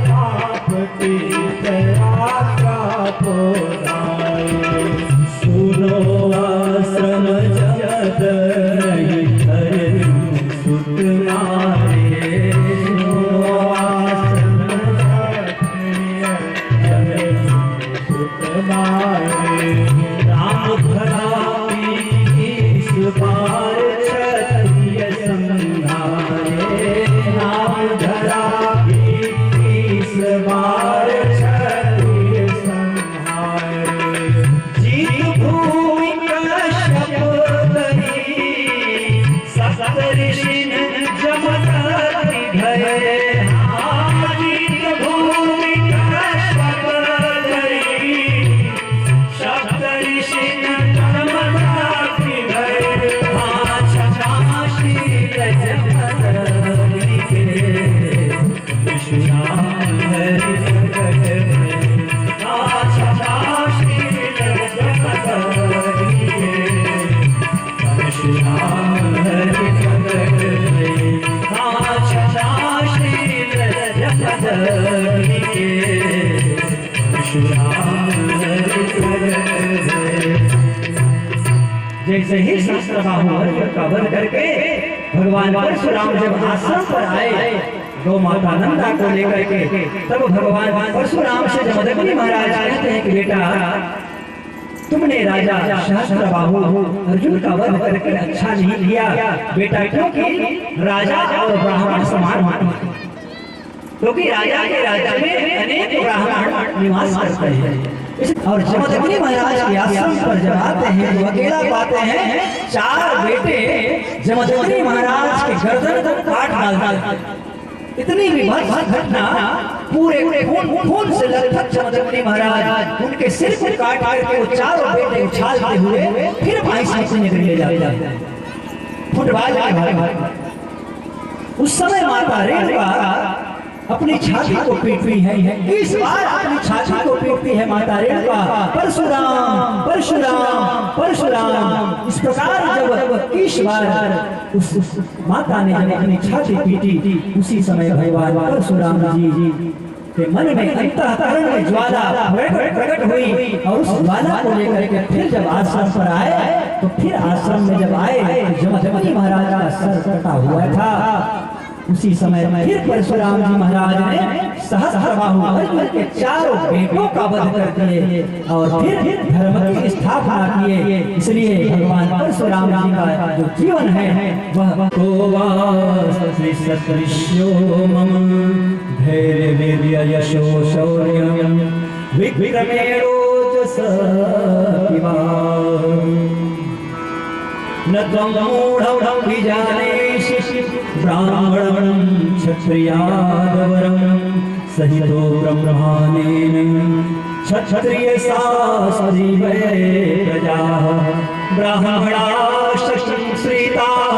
पाप तीर्थ यात्रा को लाए। सुनो आश्रम जगत नहीं धर्म सुत मारे, सुनो आश्रम जगत सुत मारे। राम धरा इस बार क्षत्रिय संहारे, राम धरा इस बार क्षत्रिय संहारे। जीत भूमि कश्यप धरी, सप्तऋषिन जमदग्नि भये। जीत भूमि कश्यप धरी, सप्तऋषिन जमदग्नि भये। क्षमाशील जमदग्नि के परशुराम हरि प्रकट भये। क्षमाशील जमदग्नि के परशुराम हरि प्रकट भये। क्षमाशील जमदग्नि के परशुराम हरि प्रकट भये। जैसे ही सहस्त्रबाहु अर्जुन का वध करके भगवान परशुराम जब आश्रम पर आए गौ माता नंदा को लेकर के, तब भगवान परशुराम से जमदग्नि महाराज कहते हैं कि बेटा, तुमने राजा सहस्त्रबाहु अर्जुन का वध करके अच्छा नहीं किया बेटा, क्योंकि राजा और ब्राह्मण समान माने, क्योंकि राजा के राज्य में अनेक ब्राह्मण निवास करते हैं। और जमदग्नि महाराज के आश्रम पर जब आते हैं तो अकेला पाते हैं 4 बेटे जमदग्नि महाराज के गर्दन को काट डालते। इतनी विभत्स घटना, पूरे खून से लथपथ जमदग्नि महाराज उनके सिर को काट करके वो 4 बेटे उछालते हुए फिर माहिष्मती नगरी ले जाते हैं फुटबॉल के भाग। उस समय माता रेणुका अपनी छाती को पीटती है, इस बार अपनी छाती को पीटती है माता रेणुका, परशुराम परशुराम परशुराम। इस प्रकार जब इस बार उस माता ने जब अपनी छाती पीटी, उसी समय भगवान परशुराम जी के मन में अंतःकरण में ज्वाला प्रकट हुई, और उस ज्वाला को लेकर के फिर जब आश्रम पर आए तो फिर आश्रम में जब आए जमदग्नि महाराज का सर कटा हुआ था। उसी समय फिर परशुराम जी महाराज ने सहस्त्रबाहु अर्जुन के 4 बेटों का वध कर दिए और फिर धर्म की स्थापना किए। इसलिए भगवान परशुराम जी का जो जीवन है वह सदृश्यो मम धैर्य वीर्य यशो शौर्यं विक्रमेणोजसा न त्वं मूढं विजानेषि ब्राह्मणं क्षत्रियादवरं सहितो ब्रह्माणेन क्षत्रिय शास्त्री वै प्रजाः ब्राह्मणाः संश्रिताः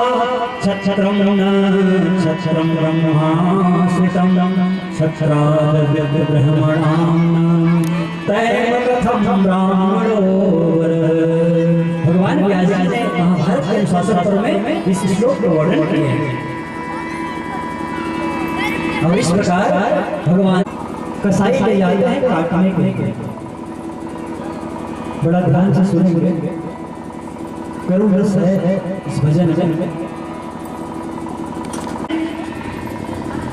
क्षत्रं ब्रह्माश्रितं क्षत्राद्ब्राह्मणां तैव कथं ब्राह्मणो वरः। भगवान व्यास जी ने महाभारत के शास्त्र में इस श्लोक का वर्णन किया है। और इस प्रकार भगवान कसाई ले जाते हैं काटने के लिए। बड़ा ध्यान से सुनेंगे, करुण रस है इस भजन में।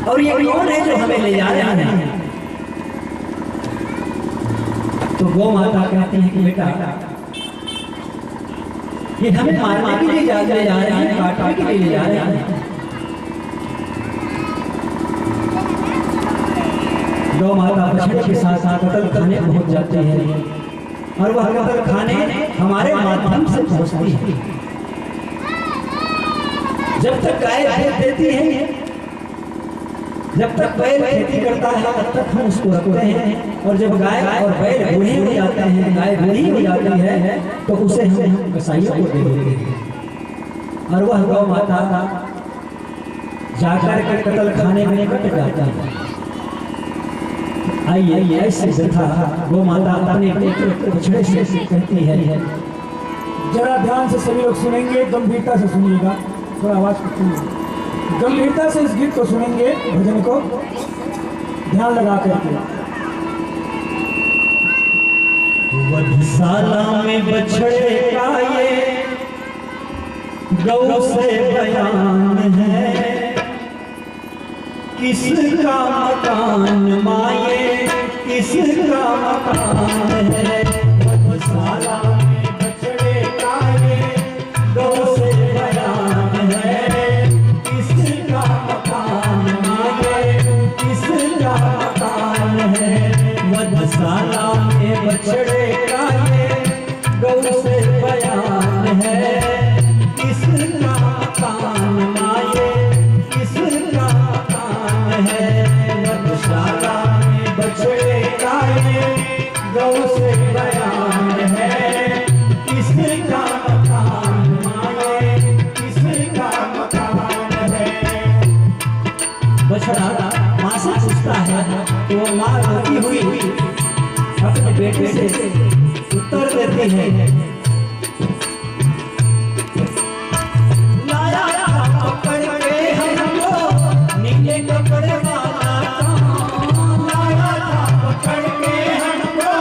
और ये कौन है जो हमें ले जा रहे हैं? तो गौ माता कहती है कि बेटा ये हमें मारने के लिए ले जा रहे हैं, काटने के लिए ले जा रहे हैं। गौ माता बछड़े के साथ साथ कतल खाने पहुंच जाती है और वह कतल खाने हमारे माध्यम से पहुंचती है। जब तक गाय दूध देती है, जब तक बैल खेती करता है तब तक हम उसको रखते हैं, और जब गाय और बैल बूढ़े हो जाते हैं, गाय बूढ़ी हो जाती है तो उसे हम कसाईयों को दे देते हैं। और वह गौ माता जाकर के कतल खाने में कट जाता है। आइए ऐसे व्यथा गौ माता अपने बछड़े से कहती है। जरा ध्यान से सभी लोग सुनेंगे, गंभीरता से सुनिएगा, थोड़ा आवाज सुनिए, गंभीरता से इस गीत को सुनेंगे, भजन को ध्यान लगा करके। वधशाला में बछड़े का ये गौ से बयान है, किसका मकान माये किसका मकान है। वधशाला में बछड़े का ये गौ से बयान है, किसका मकान माये किसका मकान है। वधशाला में बछड़े का ये गौ से बयान है, किसका मकान माये किसका मकान है। वधशाला में बछड़े का ये गौ से बयान है, किसका मकान माये किसका मकान है। बछड़ा माँ से पूछता है तो वो माँ रोती हुई अपने बेटे से उत्तर देती है, लाया था पकड़ के हमको नीले कपड़े वाला कौन, लाया था पकड़ के हमको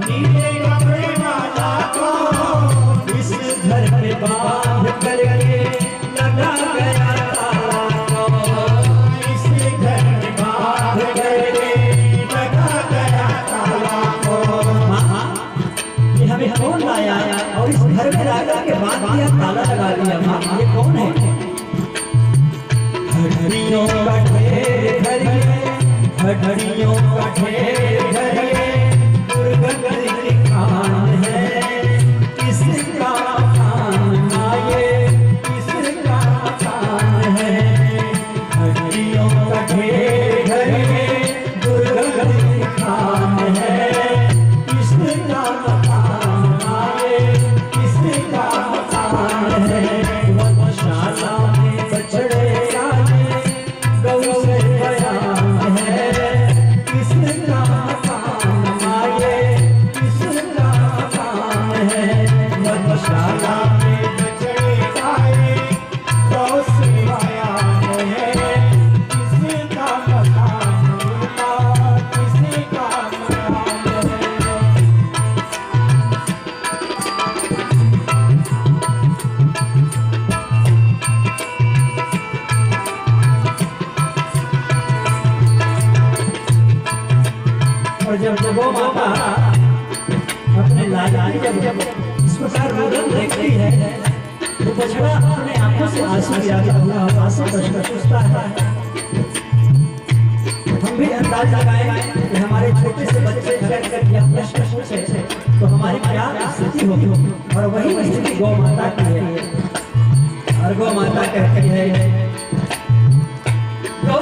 नीले कपड़े वाला कौन, इस घर में बांध करके लगा गया ताला कौन, इस घर में बांध करके लगा गया ताला कौन। ये हमें कौन लाया और इस घर में लाकर के बांध दिया, ताला लगा दिया? माँ ये कौन है? घड़ियों का ढेर धरिए, घड़ियों का ढेर धरिए, दुर्गंध की खान है, किसका मकान माये किसका मकान है। घड़ियों का ढेर धरिए, दुर्गंध की खान है, किसका मकान माये किसका मकान है। वधशाला में बछड़े का ये गौ से बयान है, किसका मकान माये किसका मकान है। वधशाला में बछड़े का ये गौ से बयान है, किसका मकान माये किसका मकान है। और जब गौ माता अपने लाल की जब इस प्रकार रोदन देखती है तो बछड़ा अपने आंखों से आंसू गिराता हुआ आंसू बचता है। हम भी अंदाज लगाए कि हमारे छोटे से बच्चे अगर यह प्रश्न पूछे तो हमारी क्या स्थिति होगी, और वही स्थिति गौ माता की है। और गौ माता कहती है, गौ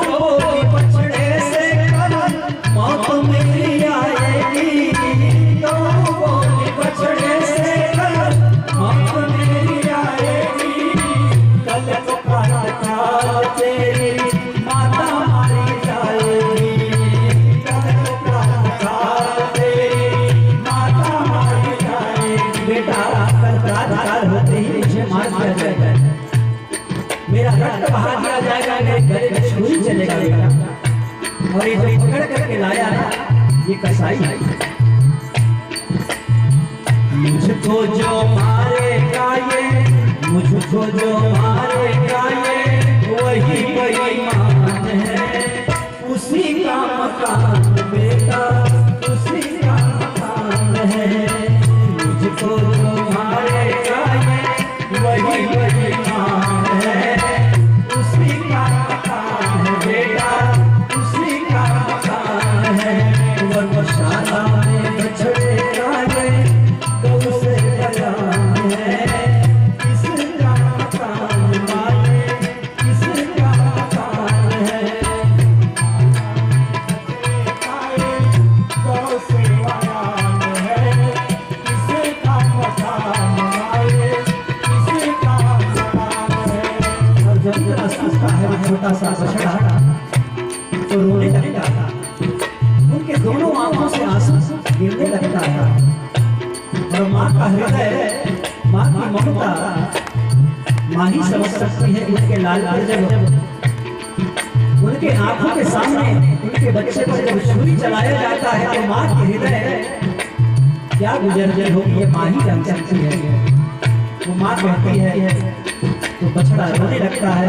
और ये जो पकड़ करके लाया ये कसाई है। मुझको जो मारेगा ये, मुझको जो मारेगा ये, वही बेईमान है, उसी का मकान बेटा, उसी का मकान है। मुझको जो मारेगा ये, वही बेईमान है, उसी का मकान है बेटा, उसी का मकान है। वर्षाला में बछड़ेगा ये, गौ से लगान है, किसका मकान माये, किसका मकान है। गौ से लगान है, किसका मकान माये, किसका मकान है। और जब इतना सूखा है वो छोटा सा बछड़ा तो रोने लगता है, उनके दोनों आंखों से आंसू गिरने लगता है। और माँ का हृदय, माँ की ममता माँ ही समझ सकती है। उनके लाल पर जब उनके आंखों के सामने उनके बच्चे पर जब छुरी चलाया जाता है तो माँ के हृदय क्या गुजर होगी ये माँ ही जान सकती है। वो माँ कहती है तो बछड़ा रोने लगता है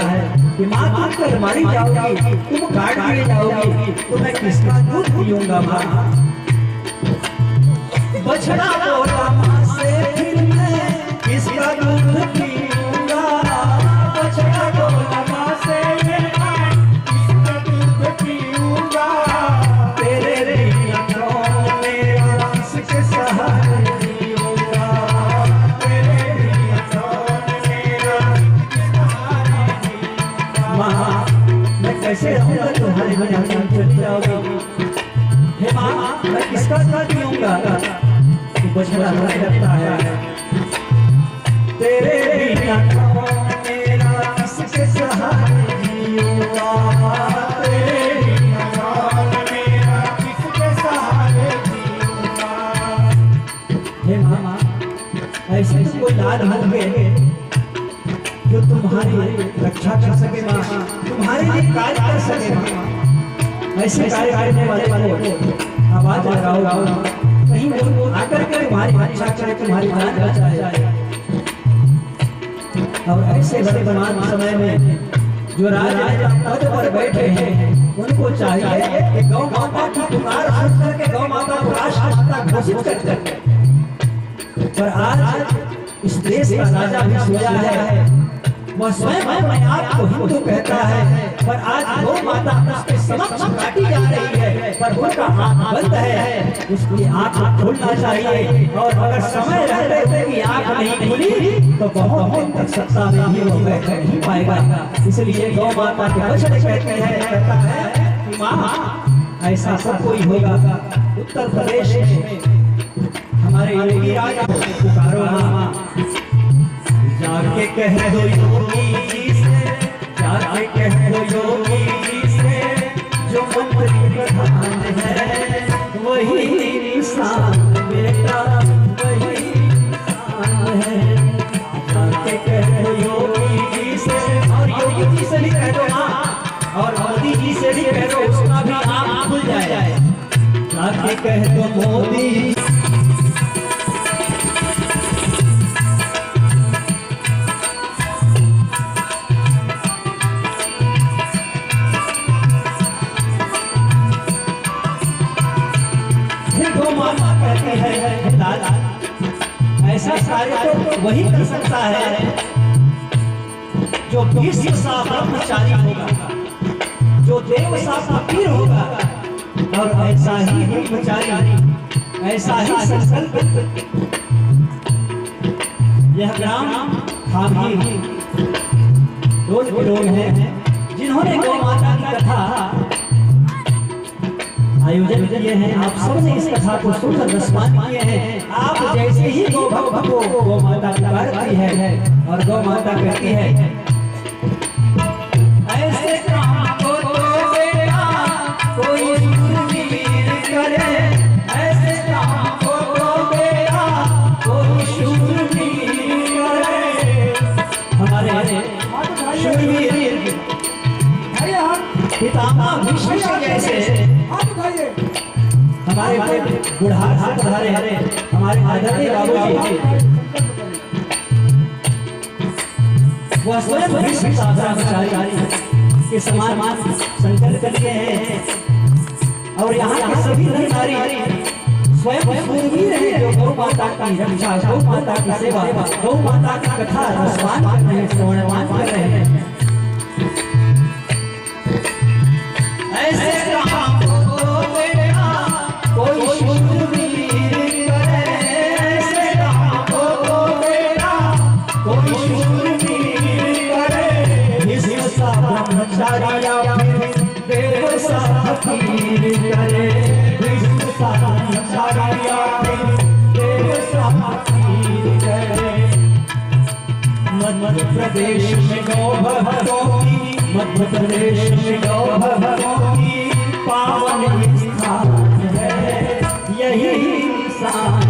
कि माँ तुम कल मारी जाओगी, तुम काट दिए जाओगी, तो मैं किसका दूध पीऊंगा माँ। बछड़ा बोला माँ से फिर मैं किसका दूध पीऊंगा। बछड़ा बोला माँ से मैं किसका दूध पीऊंगा। तेरे रिश्तों मेरा किसके सहारे जीऊंगा। तेरे रिश्तों मेरा किसके सहारे जीऊंगा। माँ मैं कैसे रहूंगा तुम्हारे बिना, तुम चल जाओगी। हे माँ मैं किसका दूध पीऊंगा। बछड़ा रोने लगता है तेरे बिना मेरा किसके सहारे जीऊंगा। तेरे बिना मेरा किसके सहारे जीऊंगा। हे मामा ऐसे कोई लाल होंगे जो तुम्हारी रक्षा कर सके माँ, तुम्हारे लिए कार्य कर सके माँ। ऐसे कार्य करने वाले को आवाज लगाओ, कहीं वो आकर के तुम्हारी रक्षा करे, तुम्हारी जान बचाए। और ऐसे वर्तमान समय में जो राजा पद पर बैठे हैं उनको चाहिए कि गौ माता की पुकार सुन करके गौ माता को राष्ट्र माता घोषित कर। पर आज इस देश का राजा भी सोया है, वह स्वयं अपने आप को हिंदू कहता है, पर आज गौ माता उसके समक्ष काटी जा रही है, पर उनका आंख बंद है, उसकी आंख खोलना चाहिए। और अगर समय रहते हुए की आंख नहीं खुली तो बहुत दिन तक सत्ता में ही वो बैठ नहीं पाएगा। इसलिए गौ माता के बछड़े कहते हैं, कहता है कि माँ ऐसा सब कोई होगा। उत्तर प्रदेश में हमारे योगी राजा पुकारो माँ, जाके कह दो योगी जी से, जाके कह दो योगी जी से, जो मंत्री प्रधान है वही इंसान बेटा, वही इंसान है। जाके कह दो योगी जी से, और योगी जी से भी कह दो माँ, और मोदी जी से भी कह दो, उसका भी आँख खुल जाए। जाके कह दो मोदी है लाला, ऐसा कार्य तो वही कर सकता है जो विश्व सा ब्रह्मचारी होगा, जो देव सा फकीर होगा। और ऐसा ही ब्रह्मचारी, ऐसा ही संकल्प यह ग्राम हामी रोज के लोग हैं जिन्होंने गौ माता की कथा आयोजन किए हैं। आप सबने इस कथा को सुनकर रसपान किए हैं। आप जैसे ही गौ भक्त को गौ माता पुकारती है और गौ माता कहती है, ऐसे काम को तो बेटा कोई शूरवीर करे, ऐसे काम को तो बेटा कोई शूरवीर करे। हमारे शूरवीर पितामह भीष्म जैसे हमारे बुढ़ार से पधारे हमारे आदरणीय बाबूजी, वह स्वयं विश्व साधनाचार्य के समान संकल्प लिए हैं और यहाँ के सभी नर नारी स्वयं शूरवीर हैं जो गौ माता की रक्षा, गौ माता की सेवा, गौ माता की कथा रसवान कर रहे हैं, श्रवणवान कर रहे हैं। ऐसे काम को बेटा कोई शूरवीर करे, ऐसे काम को बेटा कोई शूरवीर करे, विश्व सा ब्रह्मचारी या फिर देव सा फकीर करे, विश्व सा ब्रह्मचारी या फिर देव सा फकीर करे। मध्य प्रदेश में गौ भक्तों की, मध्य प्रदेश में गौ भक्तों की पावन स्थान है, यही स्थान